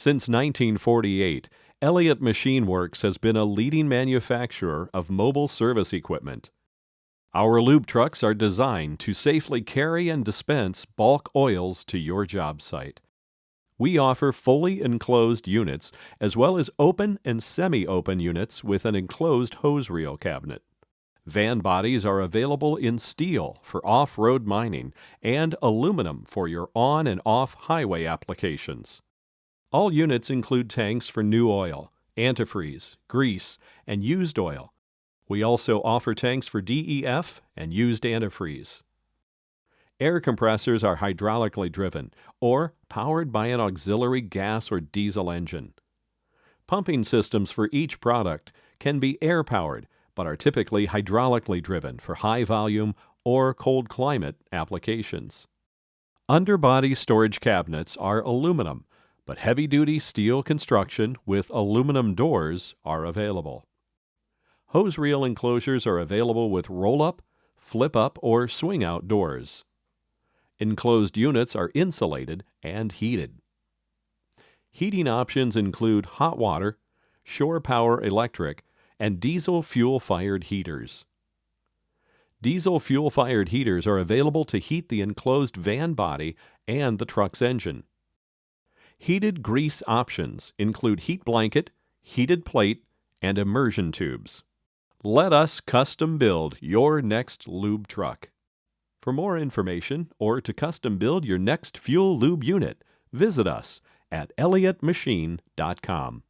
Since 1948, Elliott Machine Works has been a leading manufacturer of mobile service equipment. Our lube trucks are designed to safely carry and dispense bulk oils to your job site. We offer fully enclosed units as well as open and semi-open units with an enclosed hose reel cabinet. Van bodies are available in steel for off-road mining and aluminum for your on- and off-highway applications. All units include tanks for new oil, antifreeze, grease, and used oil. We also offer tanks for DEF and used antifreeze. Air compressors are hydraulically driven or powered by an auxiliary gas or diesel engine. Pumping systems for each product can be air-powered but are typically hydraulically driven for high-volume or cold climate applications. Underbody storage cabinets are aluminum, but heavy-duty steel construction with aluminum doors are available. Hose reel enclosures are available with roll-up, flip-up, or swing-out doors. Enclosed units are insulated and heated. Heating options include hot water, shore power electric, and diesel fuel-fired heaters. Diesel fuel-fired heaters are available to heat the enclosed van body and the truck's engine. Heated grease options include heat blanket, heated plate, and immersion tubes. Let us custom build your next lube truck. For more information or to custom build your next fuel lube unit, visit us at elliottmachine.com.